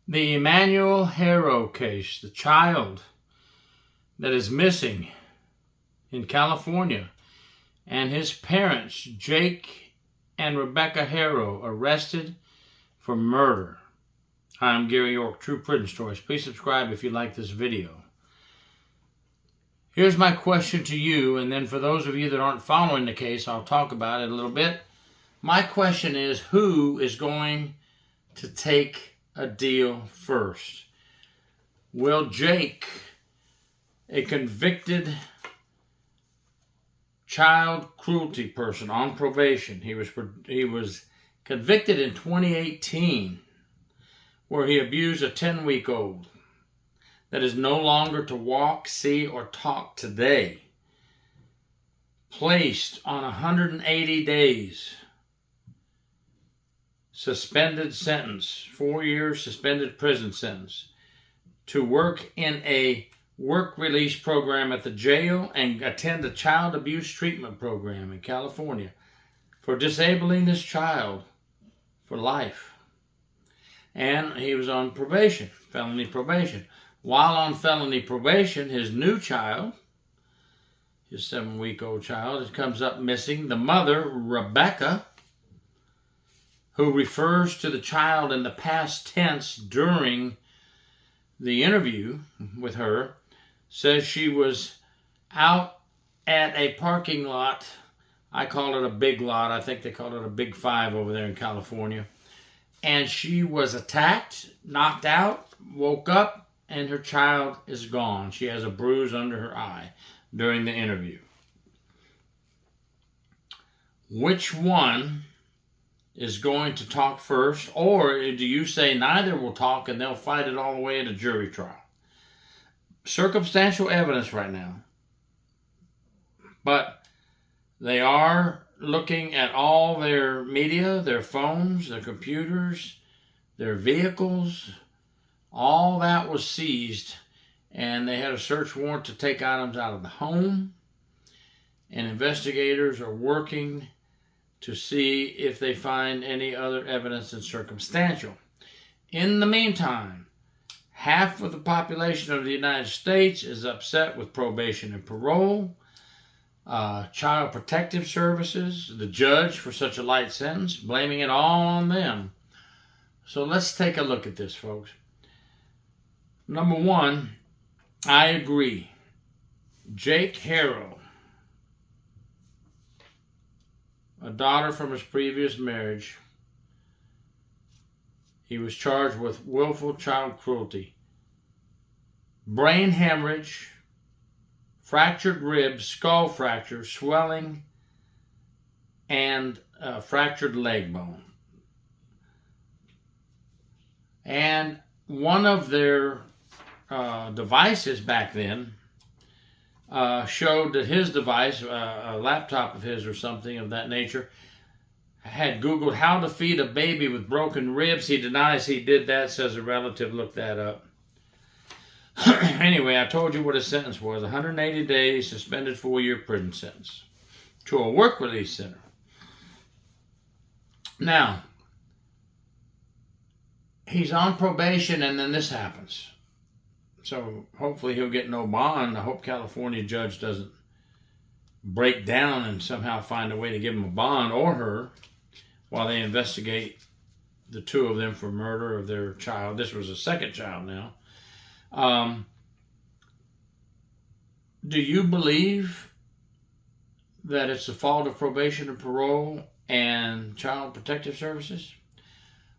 The Emanuel Haro case, the child that is missing in California, and his parents, Jake and Rebecca Haro, arrested for murder. Hi, I'm Gary York, True Prison Stories. Please subscribe if you like this video. Here's my question to you, and then for those of you that aren't following the case, I'll talk about it a little bit. My question is, who is going to take a deal first? Will Jake, a convicted child cruelty person on probation, he was convicted in 2018 where he abused a 10-week-old that is no longer to walk, see, or talk today, placed on 180 days suspended sentence, 4 years suspended prison sentence, to work in a work release program at the jail and attend a child abuse treatment program in California for disabling this child for life. And he was on probation, felony probation. While on felony probation, his new child, his 7-week-old child, comes up missing. The mother, Rebecca, who refers to the child in the past tense during the interview with her, says she was out at a parking lot. I call it a big lot. I think they call it a big 5 over there in California. And she was attacked, knocked out, woke up, and her child is gone. She has a bruise under her eye during the interview. Which one is going to talk first, or do you say neither will talk and they'll fight it all the way at a jury trial? Circumstantial evidence right now, but they are looking at all their media, their phones, their computers, their vehicles. All that was seized, and they had a search warrant to take items out of the home, and investigators are working to see if they find any other evidence than circumstantial. In the meantime, half of the population of the United States is upset with probation and parole, child protective services, the judge for such a light sentence, blaming it all on them. So let's take a look at this, folks. Number one, I agree. Jake Haro, a daughter from his previous marriage, he was charged with willful child cruelty, brain hemorrhage, fractured ribs, skull fracture, swelling, and fractured leg bone. And one of their devices back then showed that his device, a laptop of his or something of that nature, had Googled how to feed a baby with broken ribs. He denies he did that, says a relative looked that up. Anyway, I told you what his sentence was: 180 days, suspended 4-year prison sentence to a work release center. Now, he's on probation and then this happens. So hopefully he'll get no bond. I hope California judge doesn't break down and somehow find a way to give him a bond, or her, while they investigate the two of them for murder of their child. This was a second child now. Do you believe that it's the fault of probation and parole and child protective services?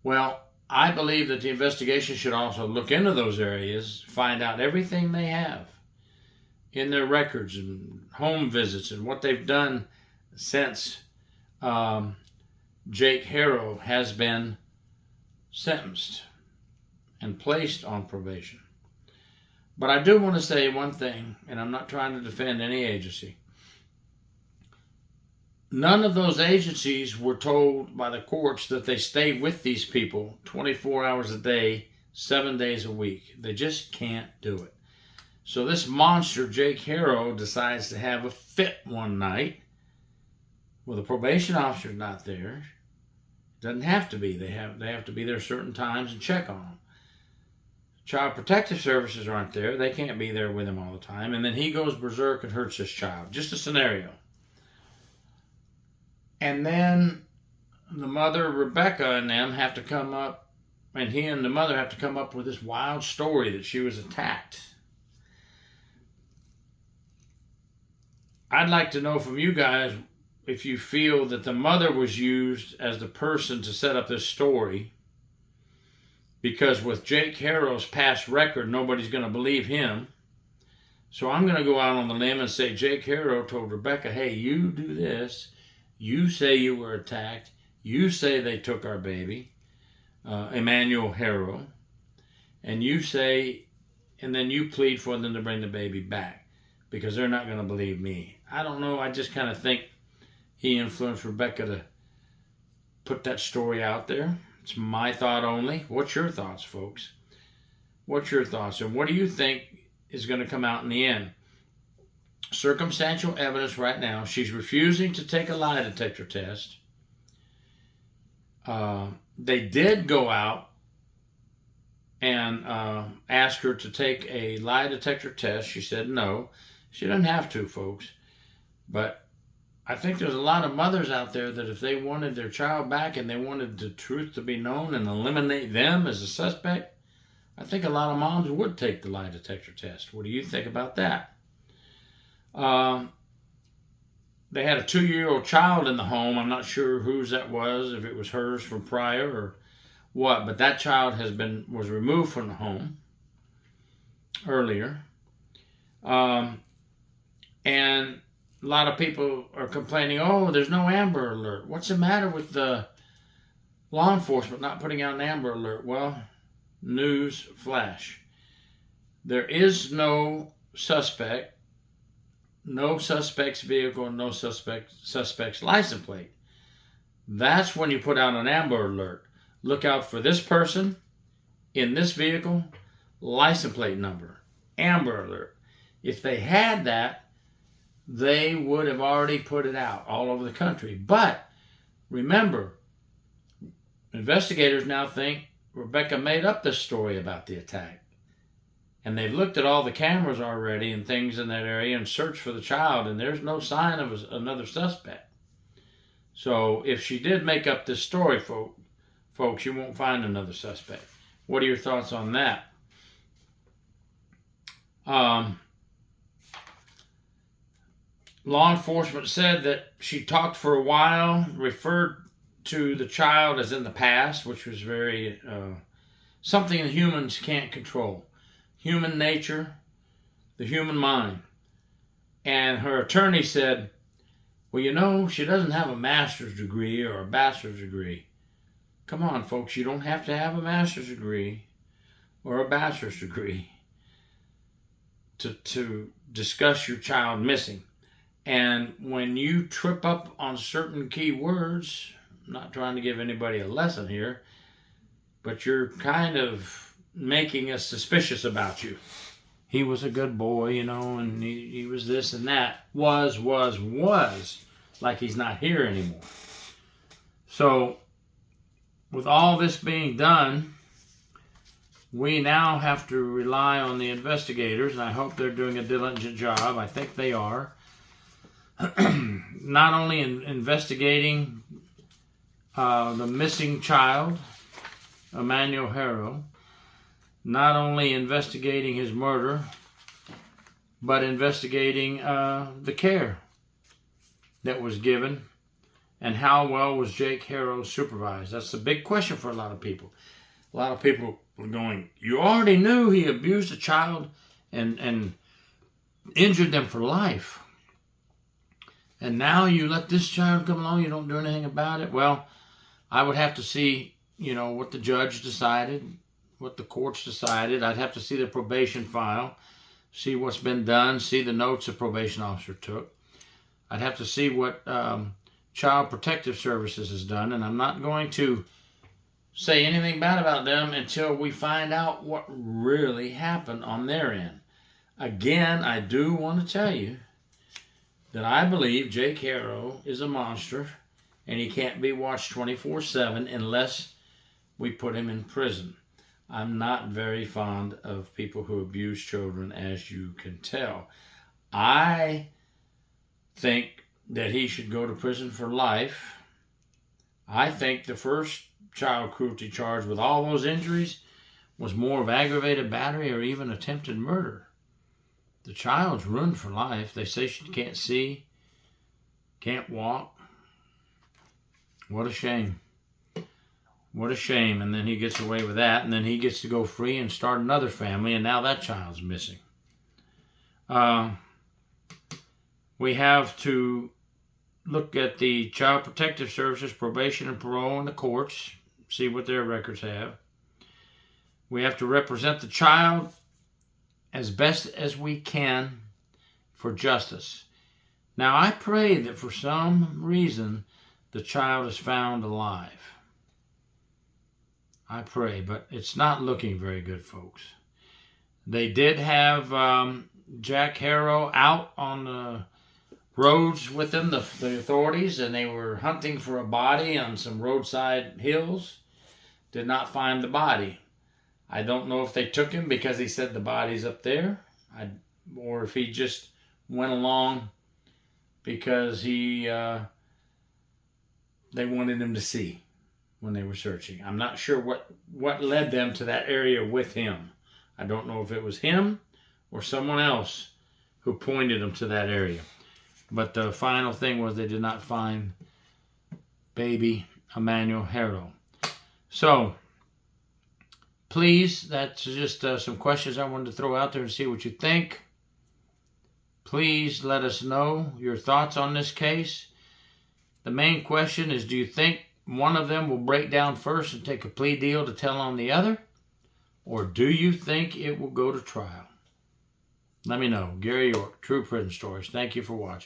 Well, I believe that the investigation should also look into those areas, find out everything they have in their records and home visits and what they've done since Jake Haro has been sentenced and placed on probation. But I do want to say one thing, and I'm not trying to defend any agency. None of those agencies were told by the courts that they stay with these people 24 hours a day, 7 days a week. They just can't do it. So this monster, Jake Haro, decides to have a fit one night. Well, the probation officer's not there. Doesn't have to be. They have to be there certain times and check on them. Child Protective Services aren't there. They can't be there with him all the time. And then he goes berserk and hurts his child. Just a scenario. And then the mother, Rebecca, and them have to come up, and he and the mother have to come up with this wild story that she was attacked. I'd like to know from you guys if you feel that the mother was used as the person to set up this story, because with Jake Haro's past record, nobody's going to believe him. So I'm going to go out on the limb and say Jake Haro told Rebecca, hey, you do this. You say you were attacked. You say they took our baby, Emanuel Haro. And you say, and then you plead for them to bring the baby back because they're not going to believe me. I don't know. I just kind of think he influenced Rebecca to put that story out there. It's my thought only. What's your thoughts, folks? What's your thoughts? And what do you think is going to come out in the end? Circumstantial evidence right now. She's refusing to take a lie detector test. They did go out and ask her to take a lie detector test. She said no. She doesn't have to, folks. But I think there's a lot of mothers out there that if they wanted their child back and they wanted the truth to be known and eliminate them as a suspect, I think a lot of moms would take the lie detector test. What do you think about that? They had a 2-year-old child in the home. I'm not sure whose that was, if it was hers from prior or what, but that child was removed from the home earlier. And a lot of people are complaining, oh, there's no Amber Alert. What's the matter with the law enforcement not putting out an Amber Alert? Well, news flash. There is no suspect, no suspect's vehicle, no suspect's license plate. That's when you put out an Amber Alert. Look out for this person in this vehicle, license plate number, Amber Alert. If they had that, they would have already put it out all over the country. But remember, investigators now think Rebecca made up this story about the attack. And they've looked at all the cameras already and things in that area and searched for the child, and there's no sign of another suspect. So if she did make up this story, folks, you won't find another suspect. What are your thoughts on that? Law enforcement said that she talked for a while, referred to the child as in the past, which was very something humans can't control. Human nature, the human mind. And her attorney said, well, you know, she doesn't have a master's degree or a bachelor's degree. Come on, folks, you don't have to have a master's degree or a bachelor's degree to discuss your child missing. And when you trip up on certain key words, I'm not trying to give anybody a lesson here, but you're kind of making us suspicious about you. He was a good boy, you know, and he was this and that. Was, like he's not here anymore. So, with all this being done, we now have to rely on the investigators, and I hope they're doing a diligent job. I think they are. Not only investigating the missing child, Emanuel Haro, not only investigating his murder, but investigating the care that was given and how well was Jake Haro supervised. That's the big question for a lot of people. A lot of people were going, you already knew he abused a child and injured them for life. And now you let this child come along, you don't do anything about it? Well, I would have to see, you know, what the judge decided, what the courts decided. I'd have to see the probation file, see what's been done, see the notes the probation officer took. I'd have to see what Child Protective Services has done, and I'm not going to say anything bad about them until we find out what really happened on their end. Again, I do want to tell you that I believe Jake Haro is a monster, and he can't be watched 24/7 unless we put him in prison. I'm not very fond of people who abuse children, as you can tell. I think that he should go to prison for life. I think the first child cruelty charge with all those injuries was more of aggravated battery or even attempted murder. The child's ruined for life. They say she can't see, can't walk. What a shame. What a shame. And then he gets away with that, and then he gets to go free and start another family, and now that child's missing. We have to look at the Child Protective Services, probation and parole, and the courts, see what their records have. We have to represent the child as best as we can for justice. Now, I pray that for some reason the child is found alive. I pray, but it's not looking very good, folks. They did have Jack Haro out on the roads with them, the authorities, and they were hunting for a body on some roadside hills. Did not find the body. I don't know if they took him because he said the body's up there, or if he just went along because they wanted him to see when they were searching. I'm not sure what led them to that area with him. I don't know if it was him or someone else who pointed them to that area. But the final thing was they did not find baby Emanuel Haro. So, please, that's just some questions I wanted to throw out there and see what you think. Please let us know your thoughts on this case. The main question is, do you think one of them will break down first and take a plea deal to tell on the other? Or do you think it will go to trial? Let me know. Gary York, True Prison Stories. Thank you for watching.